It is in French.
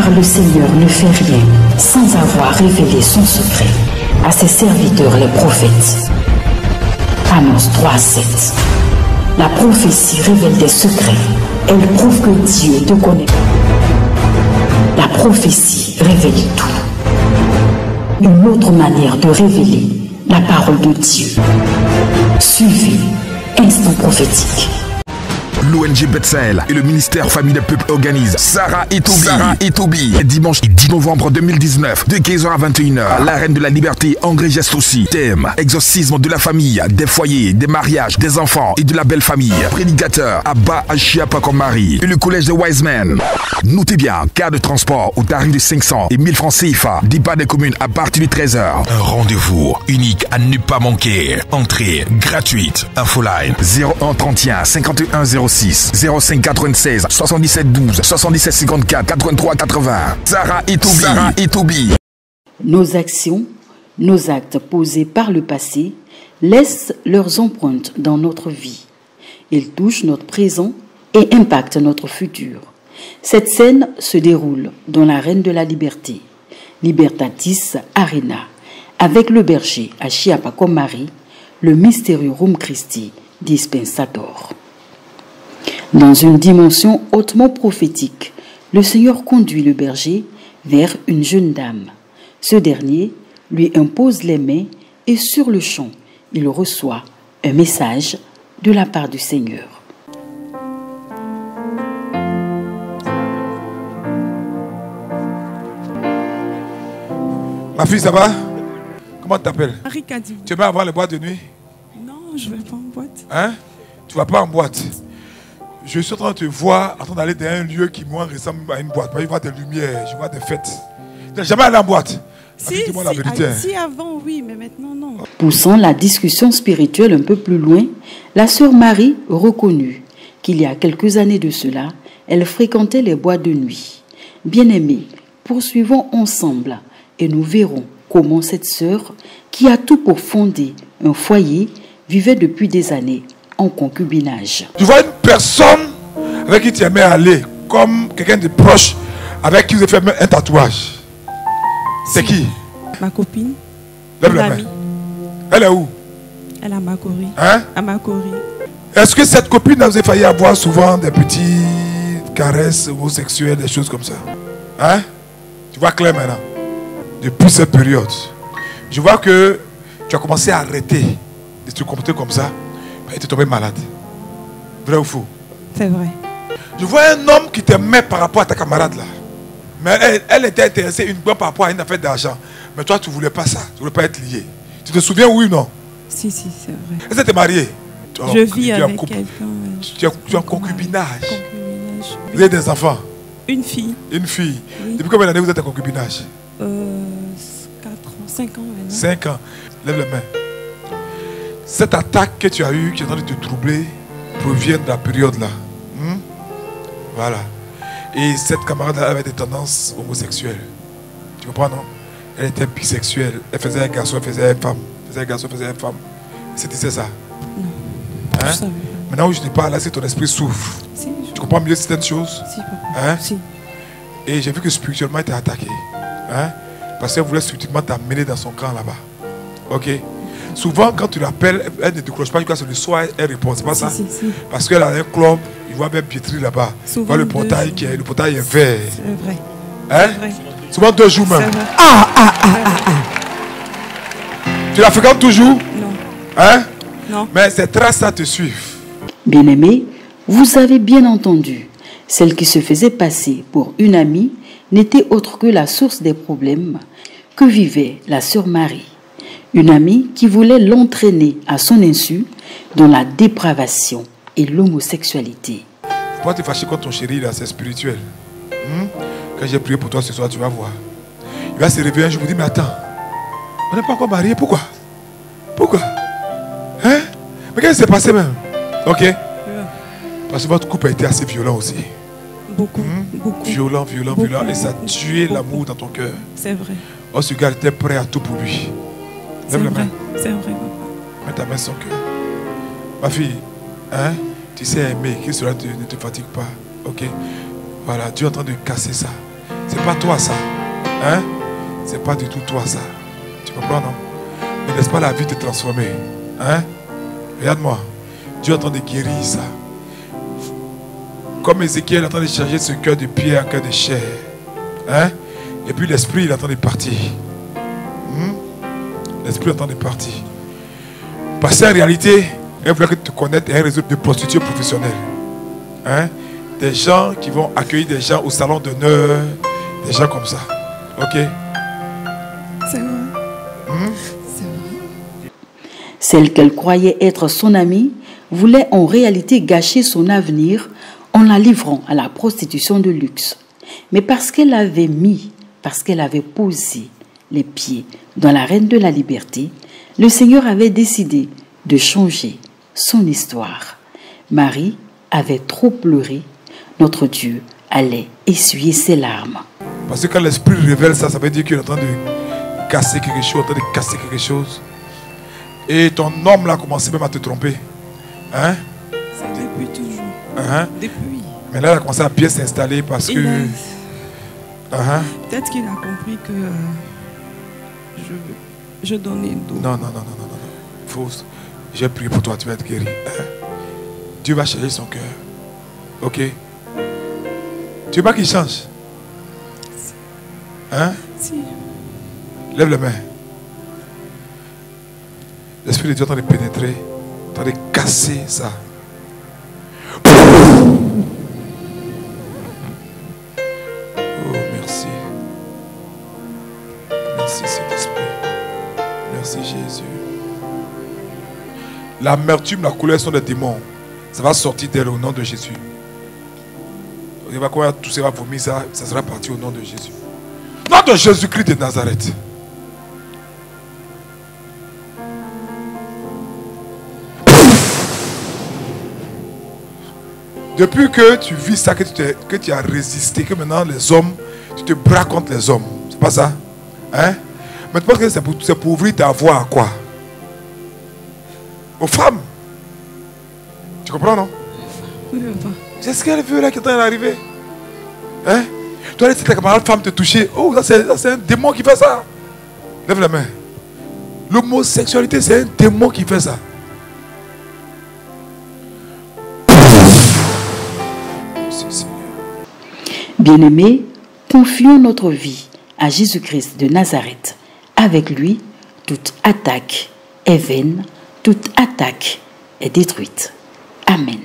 Car le Seigneur ne fait rien sans avoir révélé son secret à ses serviteurs les prophètes. Amos 3:7. La prophétie révèle des secrets. Elle prouve que Dieu te connaît. La prophétie révèle tout. Une autre manière de révéler la parole de Dieu. Suivez Instant prophétique. L'ONG Bethsaël et le ministère Famille des Peuples organisent Sarah et Toby. Dimanche 10 novembre 2019, de 15h à 21h, la Reine de la Liberté André Geste aussi. Thème: exorcisme de la famille, des foyers, des mariages, des enfants et de la belle famille. Prédicateur: Abba Achiapakomari et le collège des Wise Men. Notez bien, cas de transport au tarif de 500 et 1000 francs CFA. Départ des communes à partir de 13h. Un rendez-vous unique à ne pas manquer. Entrée gratuite. Infoline 01 31 51 06 05 96 77 12 77 54 83 80. Sarah et Toby. Nos actions, nos actes posés par le passé laissent leurs empreintes dans notre vie. Ils touchent notre présent et impactent notre futur. Cette scène se déroule dans la Reine de la Liberté, Libertatis Arena, avec le berger Achiapakomari, le mystérieux Rum Christi Dispensator. Dans une dimension hautement prophétique, le Seigneur conduit le berger vers une jeune dame. Ce dernier lui impose les mains et sur le champ, il reçoit un message de la part du Seigneur. Ma fille, ça va? Comment tu t'appelles? Marie Kadi. Tu veux avoir les boîtes de nuit? Non, je ne vais pas en boîte. Hein? Tu vas pas en boîte? Je suis en train de te voir, en train d'aller dans un lieu qui moi ressemble à une boîte. Je vois des lumières, je vois des fêtes. Tu n'as jamais allé en boîte? Dis-moi la vérité. Si avant, oui, mais maintenant, non. Poussant la discussion spirituelle un peu plus loin, la sœur Marie reconnut qu'il y a quelques années de cela, elle fréquentait les boîtes de nuit. Bien-aimés, poursuivons ensemble et nous verrons comment cette sœur, qui a tout pour fonder un foyer, vivait depuis des années en concubinage. Tu vois une personne avec qui tu aimais aller, comme quelqu'un de proche, avec qui vous avez fait un tatouage. C'est qui? Ma copine. Lève la main. Elle est où? Elle est à Makori. Hein? À Makori. Est-ce que cette copine, vous avez failli avoir souvent des petites caresses homosexuelles, des choses comme ça? Hein? Tu vois clair maintenant? Depuis cette période, je vois que tu as commencé à arrêter de te comporter comme ça. Et tu es tombé malade. Vrai ou faux? C'est vrai. Je vois un homme qui t'aimait par rapport à ta camarade là. Mais elle était intéressée uniquement par rapport à une affaire d'argent. Mais toi, tu ne voulais pas ça. Tu ne voulais pas être lié. Tu te souviens, oui ou non? Si, c'est vrai. Est-ce que tu es marié? Je vis avec quelqu'un. Tu es en concubinage. Vous avez des enfants? Une fille. Une fille. Oui. Depuis combien d'années vous êtes en concubinage? 4 ans, 5 ans maintenant. 5 ans. Lève les mains. Cette attaque que tu as eue, qui est en train de te troubler, provient de la période là. Voilà. Et cette camarade-là avait des tendances homosexuelles. Tu comprends, non? Elle était bisexuelle. Elle faisait un garçon, elle faisait une femme. Elle faisait un garçon, elle faisait une femme. C'est ça? Non. Hein? Je savais. Maintenant où je te parle, là, c'est ton esprit souffre. Si, tu comprends mieux certaines choses? Si, papa. Hein? Si. Et j'ai vu que spirituellement, il t'a attaqué. Hein? Parce qu'elle voulait spirituellement t'amener dans son camp là-bas. Ok? Souvent, quand tu l'appelles, elle ne décroche pas. C'est le soir, elle répond. C'est pas ça? Si. Parce qu'elle a un club, il voit même piétrie là-bas. Il voit le portail le portail est vert. C'est vrai. Hein? C'est vrai. Souvent 2 jours même. Tu la fréquentes toujours? Non. Hein? Non. Mais ces traces-là te suivent. Bien-aimés, vous avez bien entendu, celle qui se faisait passer pour une amie n'était autre que la source des problèmes que vivait la sœur Marie. Une amie qui voulait l'entraîner à son insu dans la dépravation et l'homosexualité. Pourquoi te fâcher contre ton chéri là, c'est spirituel. Quand j'ai prié pour toi ce soir, tu vas voir. Il va se réveiller un jour, je me dis, mais attends, on n'est pas encore mariés, pourquoi? Pourquoi? Hein? Mais qu'est-ce qui s'est passé même? Ok? Parce que votre couple a été assez violent aussi. Beaucoup. Violent. Et ça a tué l'amour dans ton cœur. C'est vrai. Oh, ce gars était prêt à tout pour lui. Lève la main. C'est vrai, papa. Mets ta main sur son cœur. Ma fille, hein? Tu sais aimer, que cela ne te fatigue pas. Ok? Voilà, Dieu est en train de casser ça. C'est pas toi ça. Hein? C'est pas du tout toi ça. Tu comprends, non? Ne laisse pas la vie te transformer. Hein? Regarde-moi. Dieu est en train de guérir ça. Comme Ézéchiel est en train de changer ce cœur de pierre en cœur de chair. Hein? Et puis l'esprit il est en train de partir. L'esprit est en train de partir. Parce qu'en réalité, elle voulait que tu connaisses un réseau de prostituées professionnelles. Hein? Des gens qui vont accueillir des gens au salon d'honneur. Des gens comme ça. Ok? C'est vrai. C'est vrai. Celle qu'elle croyait être son amie voulait en réalité gâcher son avenir en la livrant à la prostitution de luxe. Mais parce qu'elle avait posé les pieds dans l'arène de la liberté, le Seigneur avait décidé de changer son histoire. Marie avait trop pleuré. Notre Dieu allait essuyer ses larmes. Parce que quand l'esprit révèle ça, ça veut dire qu'il est en train de casser quelque chose, en train de casser quelque chose. Et ton homme là a commencé même à te tromper. Hein? C'est depuis toujours. Depuis. Mais là, il a commencé à bien s'installer parce que... Peut-être qu'il a compris que je donnais d'eau. Non. Fausse. J'ai prié pour toi, tu vas être guéri. Hein? Dieu va changer son cœur. Ok? Tu veux pas qu'il change? Hein? Si. Lève les mains. L'Esprit de Dieu est en train de pénétrer, en train de casser ça. Oh, merci. Merci, Saint-Esprit. Merci, Jésus. L'amertume, la colère sont des démons. Ça va sortir d'elle au nom de Jésus. Il va quoi, tout ça va vomir, ça sera parti au nom de Jésus. Nom de Jésus-Christ de Nazareth. Depuis que tu vis ça, que tu as résisté, que maintenant les hommes, tu te braques contre les hommes. C'est pas ça? Hein? Mais tu penses que c'est pour ouvrir ta voie à quoi? Aux femmes. Tu comprends, non? Oui, papa. C'est ce qu'elle veut là qui est en train d'arriver. Hein? Tu as laissé ta camarade femme te toucher. Oh, ça c'est un démon qui fait ça. Lève la main. L'homosexualité, c'est un démon qui fait ça. Bien-aimés, confions notre vie à Jésus-Christ de Nazareth. Avec lui, toute attaque est vaine, toute attaque est détruite. Amen.